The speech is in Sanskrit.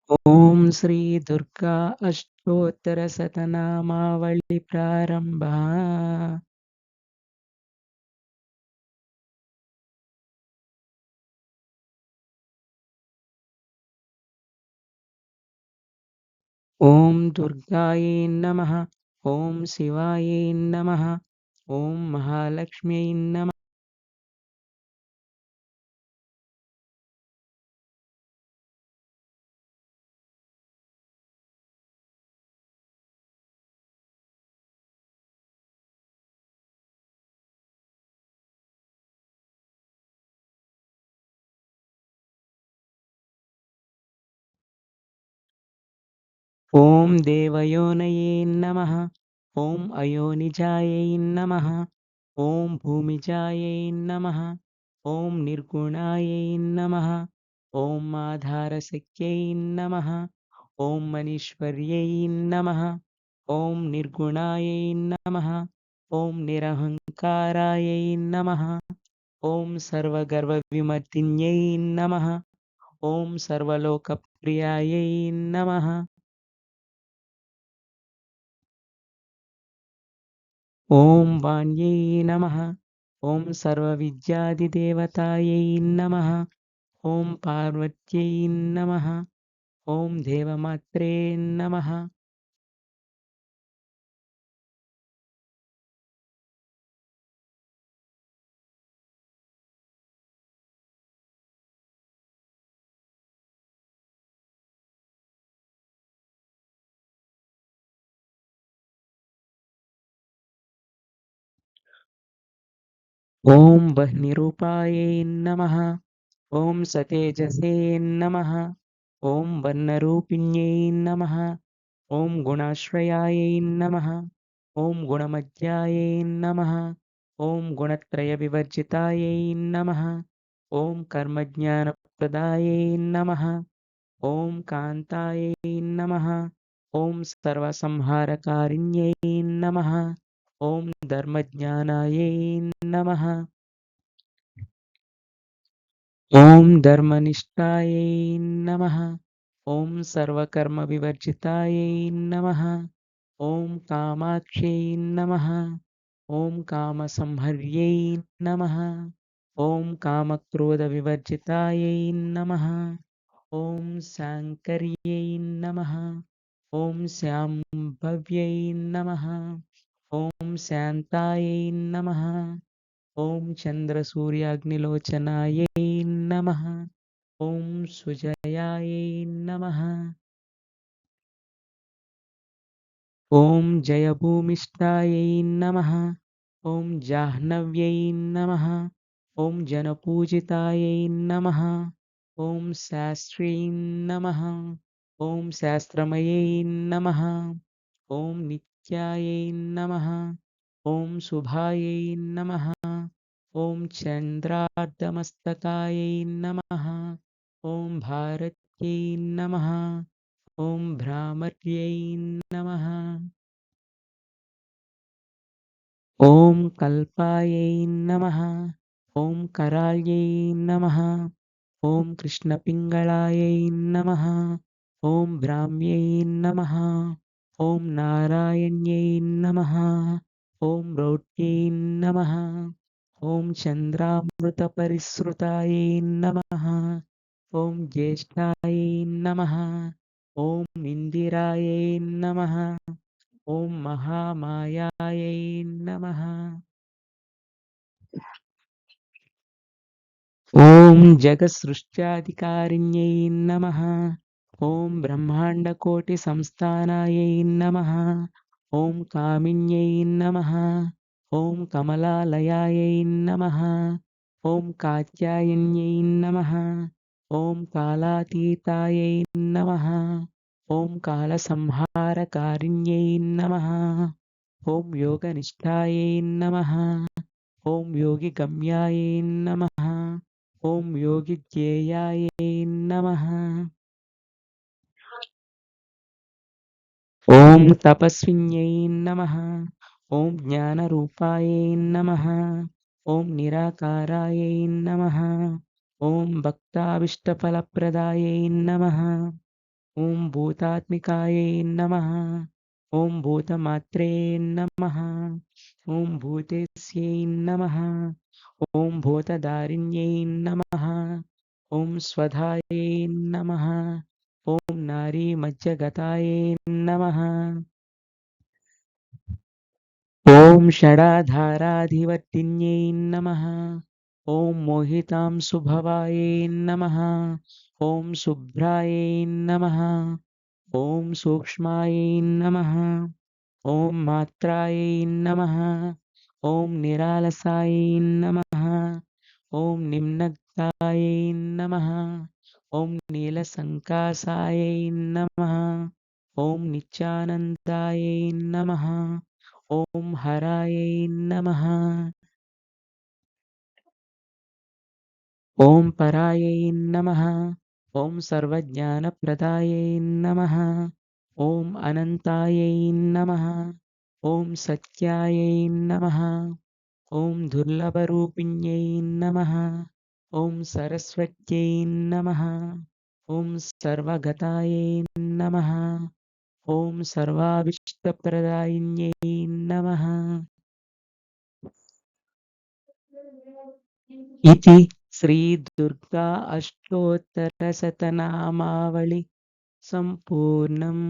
ಓಂ ಶ್ರೀ ದುರ್ಗಾ ಅಷ್ಟೋತ್ತರ ಶತನಾಮಾವಳಿ ಪ್ರಾರಂಭ. ಓಂ ದುರ್ಗಾಯೈ ನಮಃ. ಓಂ ಶಿವಾಯೈ ನಮಃ. ಓಂ ಮಹಾಲಕ್ಷ್ಮ್ಯೈ ನಮಃ. ಓಂ ದೇವಯೋನಯೇ ನಮಃ. ಓಂ ಅಯೋನಿಜಾಯೈ ನಮಃ. ಓಂ ಭೂಮಿಜಾಯೈ ನಮಃ. ಓಂ ನಿರ್ಗುಣಾಯೈ ನಮಃ. ಓಂ ಆಧಾರಶಕ್ತ್ಯೈ ನಮಃ. ಓಂ ಮನೀಶ್ವರ್ಯೈ ನಮಃ. ಓಂ ನಿರ್ಗುಣಾಯೈ ನಮಃ. ಓಂ ನಿರಹಂಕಾರಾಯೈ ನಮಃ. ಓಂ ಸರ್ವಗರ್ವವಿಮರ್ದಿನ್ಯೈ ನಮಃ. ಓಂ ಸರ್ವಲೋಕಪ್ರಿಯಾಯೈ ನಮಃ. ಓಂ ವಾಣ್ಯೈ ನಮಃ. ಓಂ ಸರ್ವವಿದ್ಯಾದಿದೇವತಾಯೈ ನಮಃ. ಓಂ ಪಾರ್ವತ್ಯೈ ನಮಃ. ಓಂ ದೇವಮಾತ್ರೇ ನಮಃ. ಓಂ ವಹ್ನಿರೂಪಾಯೈ ನಮಃ. ಓಂ ಸತೇಜಸೇ ನಮಃ. ಓಂ ವರ್ಣರೂಪಿಣ್ಯೈ ನಮಃ. ಓಂ ಗುಣಾಶ್ರಯಾಯೈ ನಮಃ. ಓಂ ಗುಣಮಧ್ಯಾಯೈ ನಮಃ. ಓಂ ಗುಣತ್ರಯವಿವರ್ಜಿತಾಯೈ ನಮಃ. ಓಂ ಕರ್ಮಜ್ಞಾನಪ್ರದಾಯೈ ನಮಃ. ಓಂ ಕಾಂತಾಯೈ ನಮಃ. ಓಂ ಸರ್ವಸಂಹಾರಕಾರಿಣ್ಯೈ ನಮಃ. ಓಂ ಧರ್ಮಜ್ಞಾನಾಯೈ ನಮಃ. ಓಂ ಧರ್ಮನಿಷ್ಠಾಯೈ ನಮಃ. ಓಂ ಸರ್ವಕರ್ಮವಿವರ್ಜಿತಾಯೈ ನಮಃ. ಓಂ ಕಾಮಾಕ್ಷೈ ನಮಃ. ಓಂ ಕಾಮಸಂಹರ್ಯೈ ನಮಃ. ಓಂ ಕಾಮಕ್ರೋಧವಿವರ್ಜಿತಾಯೈ ನಮಃ. ಓಂ ಶಾಂಕರ್ಯೈ ನಮಃ. ಓಂ ಶಾಂಭವ್ಯೈ ನಮಃ. ಓಂ ಶಾಂತಾಯೈ ನಮಃ. ಓಂ ಚಂದ್ರಸೂರ್ಯಾಗ್ನಿಲೋಚನಾಯೈ ನಮಃ. ಓಂ ಸುಜಯಾಯೈ ನಮಃ. ಓಂ ಜಯಭೂಮಿಷ್ಠಾಯೈ ನಮಃ. ಓಂ ಜಾಹ್ನವ್ಯೈ ನಮಃ. ಓಂ ಜನಪೂಜಿತಾಯೈ ನಮಃ. ಓಂ ಶಾಸ್ತ್ರೀ ನಮಃ. ಓಂ ಶಾಸ್ತ್ರಮಯೈ ನಮಃ. ಓಂ ನಿತ್ಯಾಯೈ ನಮಃ. ಓಂ ಶುಭಾಯೈ ನಮಃ. ಓಂ ಚಂದ್ರಾರ್ಧಮಸ್ತಕಾಯೈ ನಮಃ. ಓಂ ಭಾರತ್ಯೈ ನಮಃ. ಓಂ ಭ್ರಾಮರ್ಯೈ ನಮಃ. ಓಂ ಕಲ್ಪಾಯೈ ನಮಃ. ಓಂ ಕರಾಳ್ಯೈ ನಮಃ. ಓಂ ಕೃಷ್ಣಪಿಂಗಳಾಯೈ ನಮಃ. ಓಂ ಬ್ರಾಹ್ಮ್ಯೈ ನಮಃ. ಓಂ ನಾರಾಯಣ್ಯೈ ನಮಃ. ಓಂ ರೌಢ್ಯೈ ನಮಃ. ಓಂ ಚಂದ್ರಾಮೃತಪರಿಸೃತಾಯೈ ನಮಃ. ಓಂ ಜ್ಯೇಷ್ಠಾಯೈ ನಮಃ. ಓಂ ಇಂದಿರಾಯೈ ನಮಃ. ಓಂ ಮಹಾಮಾಯಾಯೈ ನಮಃ. ಓಂ ಜಗತ್ಸೃಷ್ಟ್ಯಾಧಿಕಾರಿಣ್ಯೈ ನಮಃ. ಓಂ ಬ್ರಹ್ಮಾಂಡಕೋಟಿಸಂಸ್ಥಾನಾಯೈ ನಮಃ. ಓಂ ಕಾಮಿನ್ಯೈ ನಮಃ. ಓಂ ಕಮಲಾಲಯಾಯೈ ನಮಃ. ಓಂ ಕಾತ್ಯಾಯನ್ಯೈ ನಮಃ. ಓಂ ಕಾಲಾತೀತಾಯೈ ನಮಃ. ಓಂ ಕಾಲಸಂಹಾರಕಾರಿಣ್ಯೈ ನಮಃ. ಓಂ ಯೋಗನಿಷ್ಠಾಯೈ ನಮಃ. ಓಂ ಯೋಗಿಗಮ್ಯಾಯೈ ನಮಃ. ಓಂ ಯೋಗಿಜ್ಞೇಯಾಯೈ ನಮಃ. ಓಂ ತಪಸ್ವಿನ್ಯೈ ನಮಃ. ಓಂ ಜ್ಞಾನರೂಪಾಯೈ ನಮಃ. ಓಂ ನಿರಾಕಾರಾಯೈ ನಮಃ. ಓಂ ಭಕ್ತಾಭೀಷ್ಟಫಲಪ್ರದಾಯೈ ನಮಃ. ॐ भूतात्मिकायै नमः। ॐ भूतमात्रे नमः। ॐ भूतेस्यै नमः। ॐ भूतदारिण्यै नमः। ॐ स्वधायै नमः। ॐ नारीमज्जगतायै नमः। ॐ षडाधाराधिवर्तिन्यै नमः। ॐ मोहितां सुभवायै नमः। ॐ शुभ्रायै नमः। ॐ सूक्ष्मायै नमः। ॐ मात्रायै नमः। ॐ निरालसायै नमः। ॐ निम्नगायै नमः। ॐ नीलसङ्कासायै नमः। ॐ नित्यानन्दायै नमः। ॐ हरायै नमः। ॐ परायै नमः। ॐ सर्वज्ञानप्रदायै नमः। ॐ अनन्तायै नमः। ॐ सत्यायै नमः। ॐ दुर्लभरूपिण्यै नमः। ॐ सरस्वत्यै नमः। ॐ सर्वगतायै नमः। ॐ सर्वाभीष्टप्रदायिन्यै नमः। इति श्रीदुर्गा अष्टोत्तरशतनामावळि सम्पूर्णम्।